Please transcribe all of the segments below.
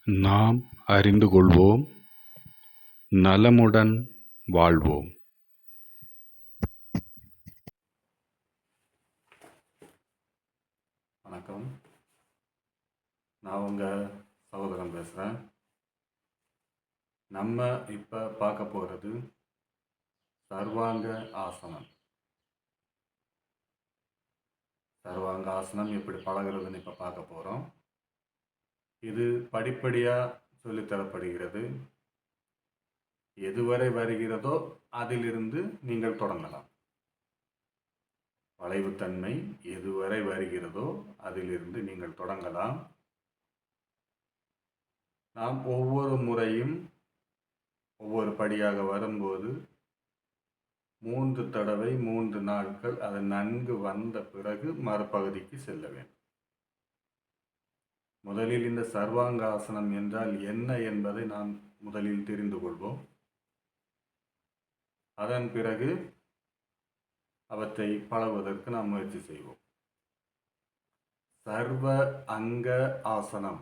நாம் அறிந்து கொள்வோம். நலமுடன் வாழ்வோம். வணக்கம். நான் உங்கள் சகோதரன் பேசுகிறேன். நம்ம இப்போ பார்க்க போகிறது சர்வாங்க ஆசனம். சர்வாங்க ஆசனம் எப்படி பழகிறதுன்னு இப்போ பார்க்க போகிறோம். இது படிப்படியாக சொல்லித்தரப்படுகிறது. எதுவரை வருகிறதோ அதிலிருந்து நீங்கள் தொடங்கலாம். வளைவுத்தன்மை எதுவரை வருகிறதோ அதிலிருந்து நீங்கள் தொடங்கலாம். நாம் ஒவ்வொரு முறையும் ஒவ்வொரு படியாக வரும்போது 3 தடவை 3 நாட்கள் அது நன்கு வந்த பிறகு மறுபகுதிக்கு செல்ல வேண்டும். முதலில் இந்த சர்வாங்காசனம் என்றால் என்ன என்பதை நாம் முதலில் தெரிந்து கொள்வோம். அதன் பிறகு அவற்றை பழகுவதற்கு நாம் முயற்சி செய்வோம். சர்வ அங்க ஆசனம்,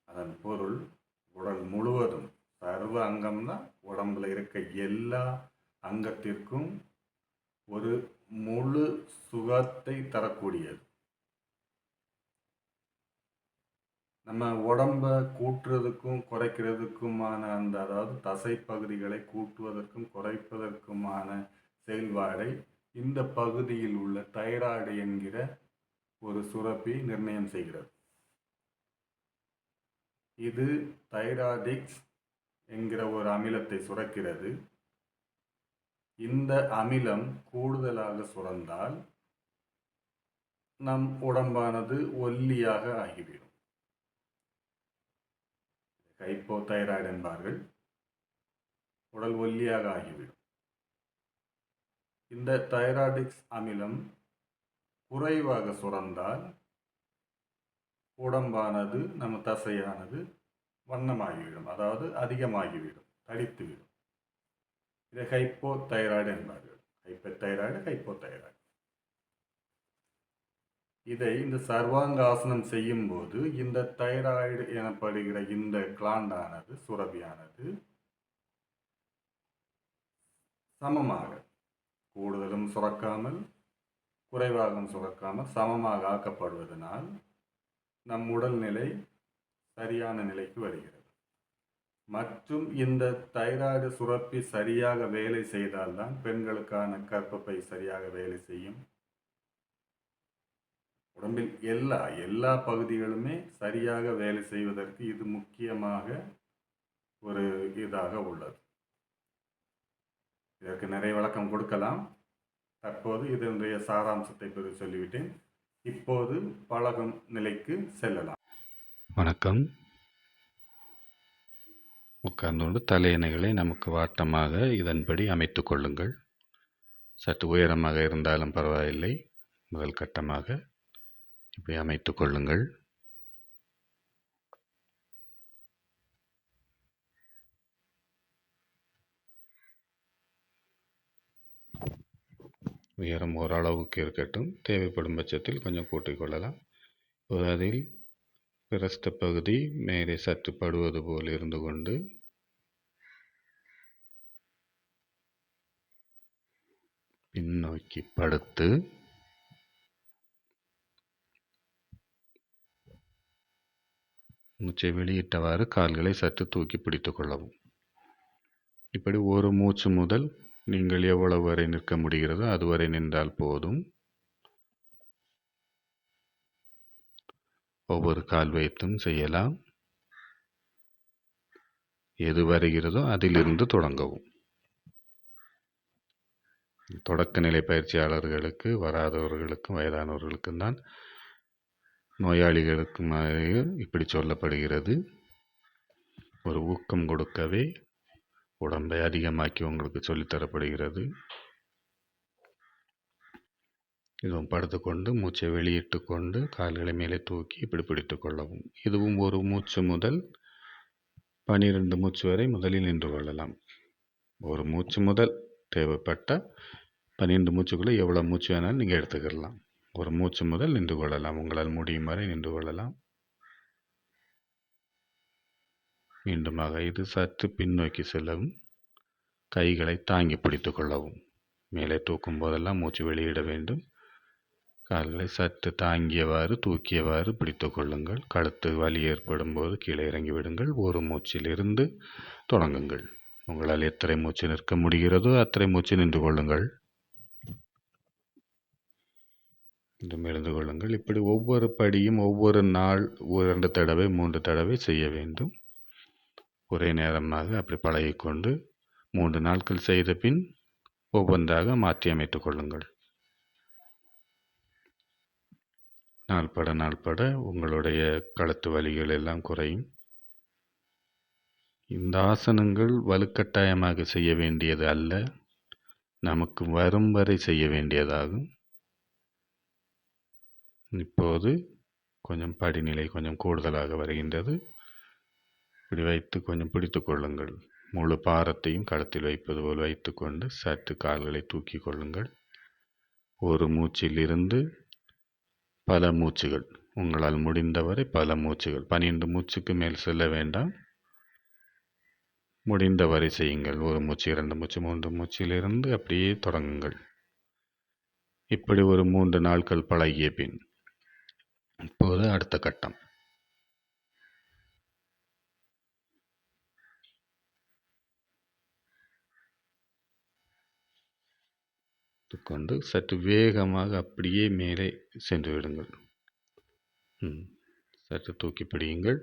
அதன் பொருள் உடல் முழுவதும். சர்வ அங்கம்னா உடம்புல இருக்க எல்லா அங்கத்திற்கும் ஒரு முழு சுகத்தை தரக்கூடியது. நம்ம உடம்பை கூட்டுறதுக்கும் குறைக்கிறதுக்குமான அதாவது தசை பகுதிகளை கூட்டுவதற்கும் குறைப்பதற்குமான செயல்பாடை இந்த பகுதியில் உள்ள தைராய்டு என்கிற ஒரு சுரப்பி நிர்ணயம் செய்கிறது. இது தைராய்டிக்ஸ் என்கிற ஒரு அமிலத்தை சுரக்கிறது. இந்த அமிலம் கூடுதலாக சுரந்தால் நம் உடம்பானது ஒல்லியாக ஆகிவிடும். ஹைப்போதைராய்டு என்பார்கள். உடல் ஒல்லியாக ஆகிவிடும். இந்த தைராய்டிக்ஸ் அமிலம் குறைவாக சுரந்தால் உடம்பானது நம்ம தசையானது வண்ணமாகிவிடும், அதாவது அதிகமாகிவிடும், தடித்துவிடும். இதை ஹைப்போதைராய்டு என்பார்கள். Hypothyroid, hypothyroid. இதை இந்த சர்வாங்காசனம் செய்யும் போது இந்த தைராய்டு எனப்படுகிற இந்த கிளாண்டானது, சுரபியானது சமமாக, கூடுதலும் சுரக்காமல் குறைவாகவும் சுரக்காமல் சமமாக ஆக்கப்படுவதனால் நம் உடல்நிலை சரியான நிலைக்கு வருகிறது. மற்றும் இந்த தைராய்டு சுரப்பி சரியாக வேலை செய்தால்தான் பெண்களுக்கான கர்ப்பப்பை சரியாக வேலை செய்யும். உடம்பில் எல்லா பகுதிகளுமே சரியாக வேலை செய்வதற்கு இது முக்கியமாக ஒரு இதாக உள்ளது. இதற்கு நிறைய விளக்கம் கொடுக்கலாம். தற்போது இதனுடைய சாராம்சத்தை பற்றி சொல்லிவிட்டேன். இப்போது பழகும் நிலைக்கு செல்லலாம். வணக்கம். உட்கார்ந்து தலையணைகளை நமக்கு வாட்டமாக இதன்படி அமைத்து கொள்ளுங்கள். சற்று உயரமாக இருந்தாலும் பரவாயில்லை. முதல் கட்டமாக இப்படி அமைத்து கொள்ளுங்கள். உயரம் ஓரளவுக்கு இருக்கட்டும். தேவைப்படும் பட்சத்தில் கொஞ்சம் கூட்டிக் கொள்ளலாம். அதில் பிரஸ்த பகுதி மேலே சற்று படுவது போல் இருந்து கொண்டு பின்னோக்கி படுத்து மூச்சை வெளியிட்டவாறு கால்களை சற்று தூக்கி பிடித்து கொள்ளவும். இப்படி ஒரு மூச்சு முதல் நீங்கள் எவ்வளவு வரை நிற்க முடிகிறதோ அதுவரை நின்றால் போதும். ஒவ்வொரு கால் வைத்தும் செய்யலாம். எது வருகிறதோ அதிலிருந்து தொடங்கவும். தொடக்க நிலை பயிற்சியாளர்களுக்கு, வராதவர்களுக்கும் வயதானவர்களுக்கும் தான். நோயாளிகளுக்கும் இப்படி சொல்லப்படுகிறது. ஒரு ஊக்கம் கொடுக்கவே உடம்பை அதிகமாக்கி உங்களுக்கு சொல்லித்தரப்படுகிறது. இதுவும் படுத்துக்கொண்டு மூச்சை வெளியிட்டு கொண்டு கால்களை மேலே தூக்கி இப்படி பிடித்து கொள்ளவும். இதுவும் ஒரு மூச்சு முதல் 12 மூச்சு வரை முதலில் நின்று கொள்ளலாம். ஒரு மூச்சு முதல் தேவைப்பட்ட 12 மூச்சுக்குள்ளே எவ்வளோ மூச்சு வேணாலும் நீங்கள் எடுத்துக்கலாம். ஒரு மூச்சு முதல் நின்று கொள்ளலாம். உங்களால் முடியும் வரை நின்று கொள்ளலாம். மீண்டுமாக இது சற்று பின்னோக்கி செல்லவும், கைகளை தாங்கி பிடித்து கொள்ளவும். மேலே தூக்கும் போதெல்லாம் மூச்சு வெளியிட வேண்டும். கால்களை சற்று தாங்கியவாறு தூக்கியவாறு பிடித்து கொள்ளுங்கள். கழுத்து வலி ஏற்படும் போது கீழே இறங்கி விடுங்கள். ஒரு மூச்சிலிருந்து தொடங்குங்கள். உங்களால் எத்தனை மூச்சு நிற்க முடிகிறதோ அத்தனை மூச்சு நின்று கொள்ளுங்கள். எழுந்து கொள்ளுங்கள். இப்படி ஒவ்வொரு படியும் ஒவ்வொரு நாள் 2 தடவை 3 தடவை செய்ய வேண்டும். ஒரே நேரமாக அப்படி பழகிக்கொண்டு 3 நாட்கள் செய்த பின் ஒவ்வொன்றாக மாற்றி அமைத்துக் கொள்ளுங்கள். நாள்பட உங்களுடைய கழுத்து வலிகள் எல்லாம் குறையும். இந்த ஆசனங்கள் வலுக்கட்டாயமாக செய்ய வேண்டியது அல்ல, நமக்கு வரும் வரை செய்ய வேண்டியதாகும். இப்போது கொஞ்சம் படிநிலை கொஞ்சம் கூடுதலாக வருகின்றது. இப்படி வைத்து கொஞ்சம் பிடித்து கொள்ளுங்கள். முழு பாரத்தையும் கழுத்தில் வைப்பது போல் வைத்துக்கொண்டு சற்று கால்களை தூக்கி கொள்ளுங்கள். ஒரு மூச்சில் இருந்து பல மூச்சுகள், உங்களால் முடிந்தவரை பல மூச்சுகள், 12 மூச்சுக்கு மேல் செல்ல வேண்டாம். முடிந்தவரை செய்யுங்கள். ஒரு மூச்சு 2 மூச்சு 3 மூச்சிலிருந்து அப்படியே தொடங்குங்கள். இப்படி ஒரு 3 நாட்கள் பழகிய பின் இப்போது அடுத்த கட்டம். கொண்டு சற்று வேகமாக அப்படியே மேலே சென்று விடுங்கள். சற்று தூக்கி பிடியுங்கள்.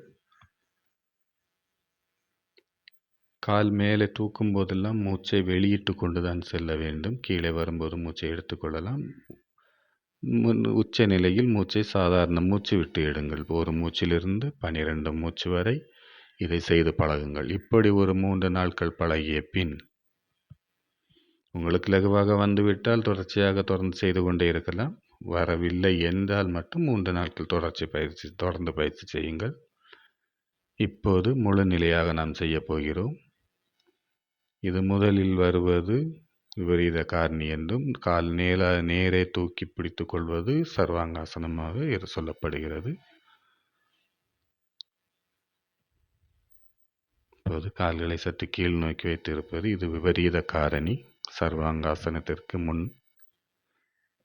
கால் மேலே தூக்கும் போதெல்லாம் மூச்சை வெளியிட்டு கொண்டு தான் செல்ல வேண்டும். கீழே வரும்போது மூச்சை எடுத்துக்கொள்ளலாம். உச்ச நிலையில் மூச்சை சாதாரண மூச்சு விட்டு எடுங்கள். ஒரு மூச்சிலிருந்து 12 மூச்சு வரை இதை செய்து பழகுங்கள். இப்படி ஒரு 3 நாட்கள் பழகிய பின் உங்களுக்கு லகுவாக வந்துவிட்டால் தொடர்ச்சியாக தொடர்ந்து செய்து கொண்டே இருக்கலாம். வரவில்லை என்றால் மட்டும் 3 நாட்கள் தொடர்ந்து பயிற்சி செய்யுங்கள். இப்போது முழு நிலையாக நாம் செய்ய போகிறோம். இது முதலில் வருவது விபரீத காரணி என்றும், கால் நேரே தூக்கி பிடித்து கொள்வது சர்வாங்காசனமாக சொல்லப்படுகிறது. இப்போது கால்களை சற்று கீழ் நோக்கி வைத்திருப்பது இது விபரீத காரணி. சர்வாங்காசனத்திற்கு முன்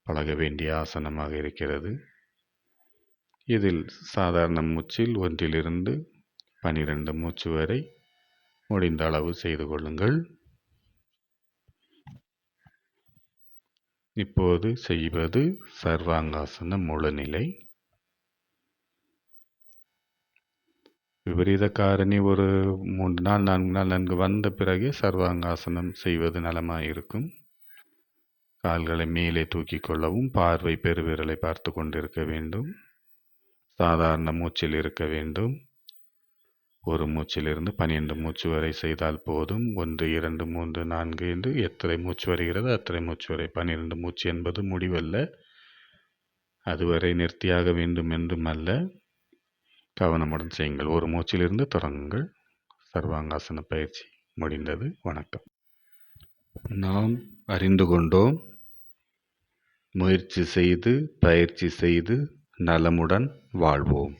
பழக வேண்டிய ஆசனமாக இருக்கிறது. இதில் சாதாரண மூச்சில் 1 - 12 மூச்சு வரை முடிந்த அளவு செய்து கொள்ளுங்கள். இப்போது செய்வது சர்வாங்காசன முழுநிலை. விபரீத காரணி ஒரு 3 நாள் 4 நாள் நன்கு வந்த பிறகே சர்வாங்காசனம் செய்வது நலமாயிருக்கும். கால்களை மேலே தூக்கி கொள்ளவும், பார்வை பெருவிரலை பார்த்து கொண்டிருக்க வேண்டும். சாதாரண மூச்சில் இருக்க வேண்டும். ஒரு மூச்சிலிருந்து 12 மூச்சு வரை செய்தால் போதும். 1 2 3 4 என்று எத்தனை மூச்சு வருகிறது அத்தனை மூச்சு வரை. 12 மூச்சு என்பது முடிவல்ல, அதுவரை நிறுத்தியாக வேண்டும் என்றும் அல்ல. கவனமுடன் செய்யுங்கள். ஒரு மூச்சிலிருந்து தொடங்குங்கள். சர்வாங்காசன பயிற்சி முடிந்தது. வணக்கம். நாம் அறிந்து கொண்டோம். முயற்சி செய்து பயிற்சி செய்து நலமுடன் வாழ்வோம்.